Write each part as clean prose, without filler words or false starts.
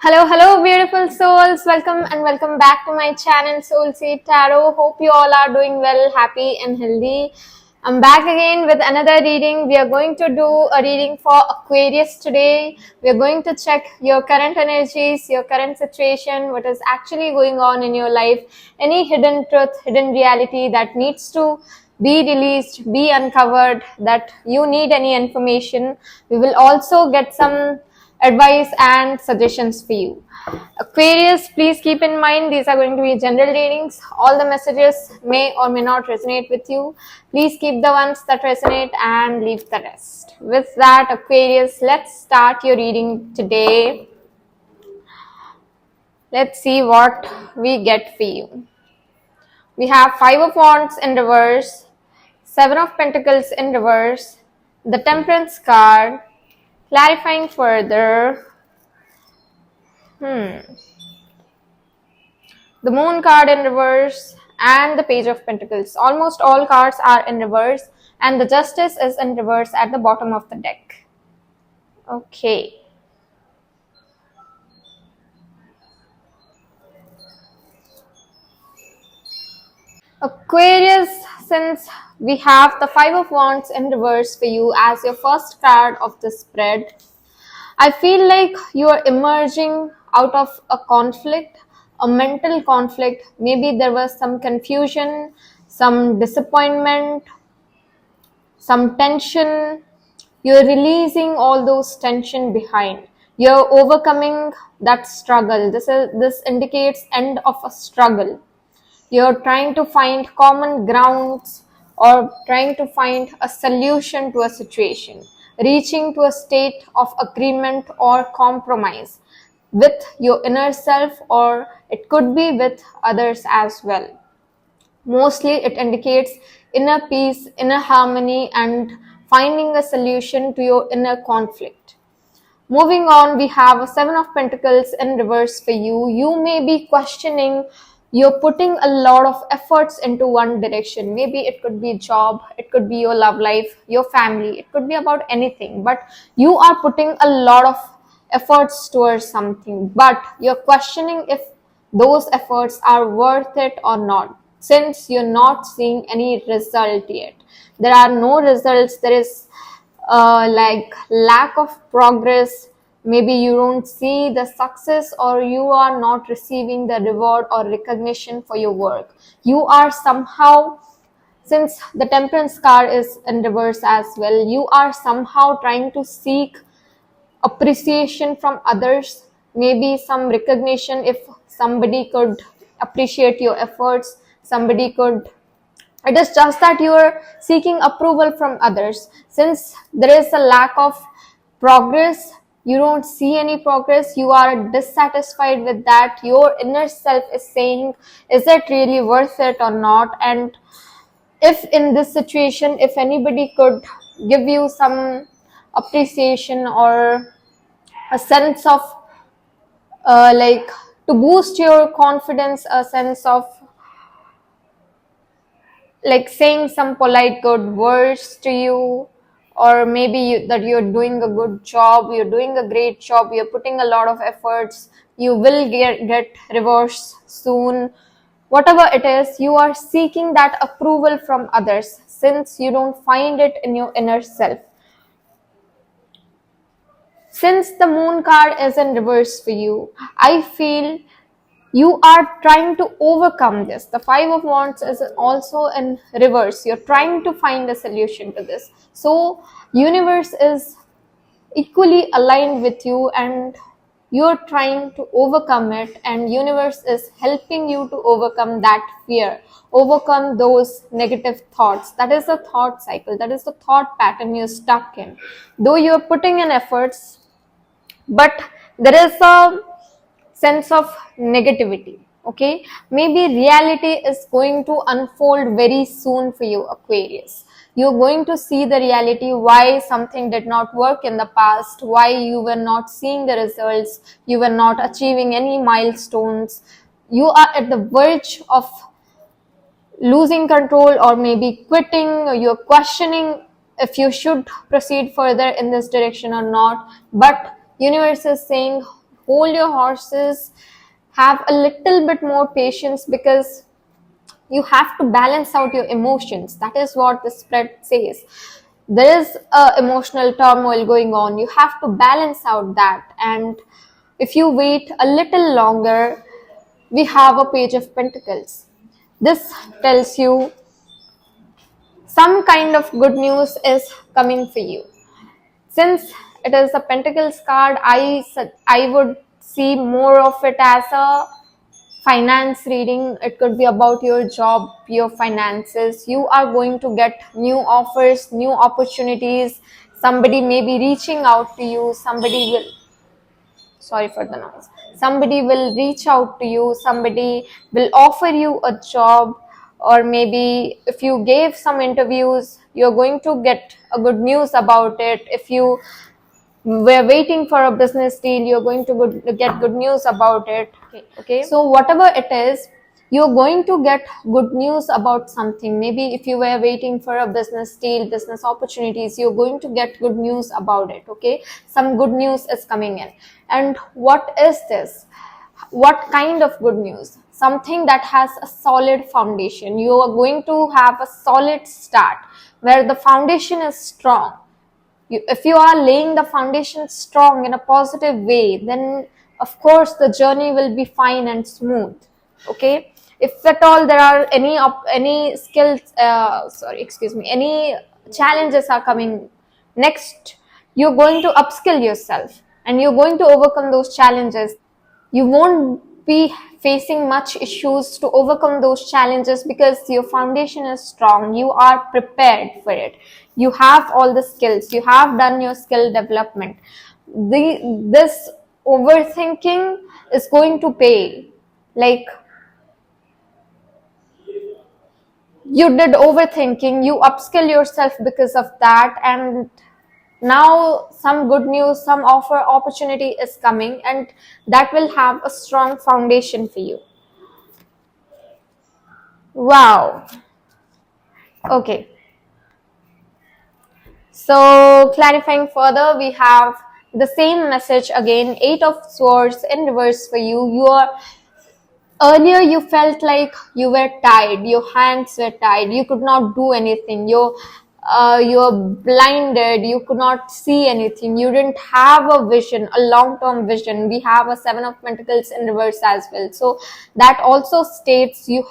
Hello, beautiful souls. Welcome back to my channel, Soul Seed Tarot. Hope you all are doing well, happy, and healthy. I'm back again with another reading. We are going to do a reading for Aquarius today. We are going to check your current energies, your current situation, what is actually going on in your life, any hidden truth, hidden reality that needs to be released, be uncovered, that you need any information. We will also get some advice and suggestions for you. Aquarius, please keep in mind these are going to be general readings. All the messages may or may not resonate with you. Please keep the ones that resonate and leave the rest. With that, Aquarius, let's start your reading today. Let's see what we get for you. We have Five of Wands in reverse, Seven of Pentacles in reverse, the Temperance card, clarifying further. The Moon card in reverse and the Page of Pentacles. Almost all cards are in reverse and the Justice is in reverse at the bottom of the deck. Okay. Aquarius, since we have the Five of Wands in reverse for you as your first card of the spread, I feel like you are emerging out of a conflict, a mental conflict. Maybe there was some confusion, some disappointment, some tension. You're releasing all those tension behind. You're overcoming that struggle. This indicates end of a struggle. You're trying to find common grounds or trying to find a solution to a situation, reaching to a state of agreement or compromise with your inner self, or it could be with others as well. Mostly it indicates inner peace, inner harmony, and finding a solution to your inner conflict. Moving on, we have a Seven of Pentacles in reverse for you. You may be questioning, you're putting a lot of efforts into one direction. Maybe it could be job, it could be your love life, your family, it could be about anything. But you are putting a lot of efforts towards something. But you're questioning if those efforts are worth it or not, since you're not seeing any result yet. There are no results. There is like lack of progress. Maybe you don't see the success, or you are not receiving the reward or recognition for your work. You are somehow, since the Temperance card is in reverse as well, you are somehow trying to seek appreciation from others, maybe some recognition. If somebody could appreciate your efforts, somebody could, it is just that you are seeking approval from others. Since there is a lack of progress, you don't see any progress, you are dissatisfied with that. Your inner self is saying, is it really worth it or not? And if in this situation, if anybody could give you some appreciation or a sense of like to boost your confidence, a sense of like saying some polite good words to you, or maybe that you're doing a good job, you're doing a great job, you're putting a lot of efforts, you will get rewards soon. Whatever it is, you are seeking that approval from others since you don't find it in your inner self. Since the Moon card is in reverse for you, I feel you are trying to overcome this. The Five of Wands is also in reverse. You're trying to find a solution to this. So universe is equally aligned with you and you're trying to overcome it, and universe is helping you to overcome that fear, overcome those negative thoughts. That is the thought cycle, that is the thought pattern you're stuck in. Though you're putting in efforts, but there is a sense of negativity. Okay, maybe reality is going to unfold very soon for you, Aquarius. You're going to see the reality, why something did not work in the past, why you were not seeing the results, you were not achieving any milestones. You are at the verge of losing control, or maybe quitting, or you're questioning if you should proceed further in this direction or not. But universe is saying, hold your horses, have a little bit more patience, because you have to balance out your emotions. That is what the spread says. There is emotional turmoil going on, you have to balance out that. And if you wait a little longer, we have a page of pentacles. This tells you some kind of good news is coming for you. Since it is a pentacles card, I would see more of it as a finance reading. It could be about your job, your finances. You are going to get new offers, new opportunities. Somebody may be reaching out to you. Sorry for the noise. Somebody will reach out to you. Somebody will offer you a job, or maybe if you gave some interviews, you're going to get a good news about it. If you we're waiting for a business deal, you're going to get good news about it. Okay, so whatever it is, you're going to get good news about something. Maybe if you were waiting for a business deal, business opportunities, you're going to get good news about it. Okay, some good news is coming in. And what is this? What kind of good news? Something that has a solid foundation. You are going to have a solid start where the foundation is strong. If you are laying the foundation strong in a positive way, then of course the journey will be fine and smooth. Okay, if at all there are any skills, any challenges are coming next, you're going to upskill yourself and you're going to overcome those challenges. You won't be facing much issues to overcome those challenges because your foundation is strong. You are prepared for it. You have all the skills. You have done your skill development. This overthinking is going to pay. Like, you did overthinking, you upskill yourself because of that, and now some good news, some opportunity is coming, and that will have a strong foundation for you. Wow. Okay, so clarifying further, we have the same message again. 8 of Swords in reverse for you. Earlier you felt like you were tired, your hands were tired, you could not do anything, you're blinded, you could not see anything, you didn't have a vision, a long-term vision. We have a 7 of Pentacles in reverse as well, so that also states you're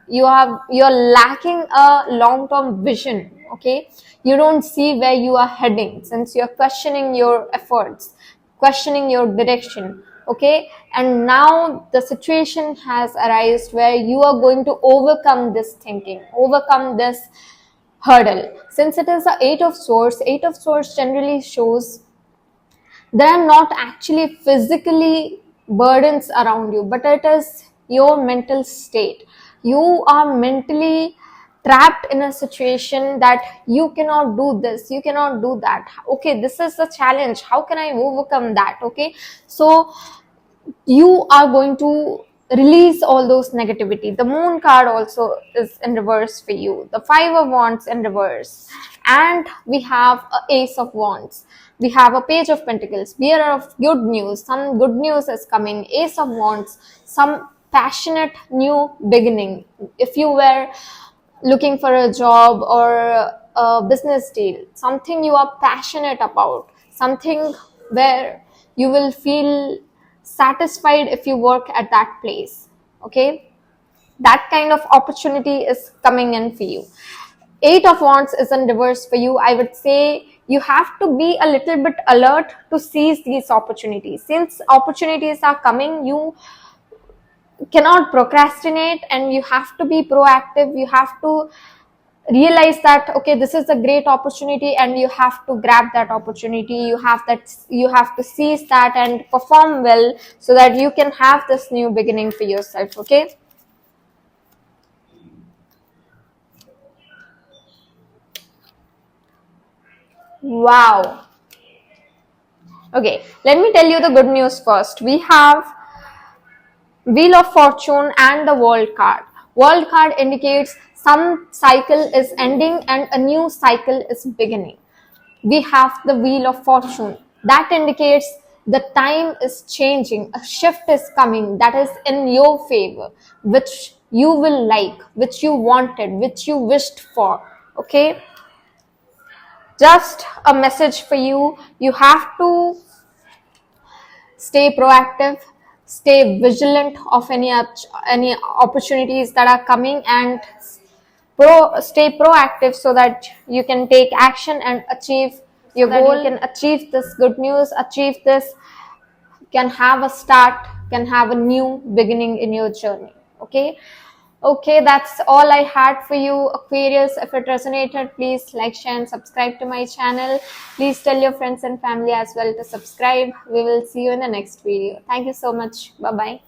lacking a long-term vision. Okay, you don't see where you are heading, since you're questioning your efforts, questioning your direction. Okay, and now the situation has arisen where you are going to overcome this thinking, overcome this hurdle. Since it is the 8 of Swords generally shows there are not actually physically burdens around you, but it is your mental state. You are mentally trapped in a situation that you cannot do this, you cannot do that. Okay, this is the challenge, how can I overcome that? Okay, so you are going to release all those negativity. The Moon card also is in reverse for you. The 5 of Wands in reverse, and we have a Ace of Wands. We have a Page of Pentacles, bearer of good news. Some good news is coming. Ace of Wands, some passionate new beginning. If you were looking for a job or a business deal, something you are passionate about, something where you will feel satisfied if you work at that place. Okay, that kind of opportunity is coming in for you. 8 of Wands is in reverse for you. I would say you have to be a little bit alert to seize these opportunities. Since opportunities are coming, you cannot procrastinate and you have to be proactive. You have to realize that, okay, this is a great opportunity and you have to grab that opportunity. You have to seize that and perform well so that you can have this new beginning for yourself. Okay, wow. Okay, let me tell you the good news first. We have Wheel of Fortune and the World card. World card indicates some cycle is ending and a new cycle is beginning. We have the Wheel of Fortune. That indicates The time is changing, a shift is coming that is in your favor, which you will like, which you wanted, which you wished for. Okay, just a message for you. You have to stay proactive, stay vigilant of any opportunities that are coming, and stay proactive so that you can take action and achieve your goal. You can achieve this good news, achieve this, can have a start, can have a new beginning in your journey. Okay. Okay, that's all I had for you, Aquarius. If it resonated, please like, share, and subscribe to my channel. Please tell your friends and family as well to subscribe. We will see you in the next video. Thank you so much. Bye bye.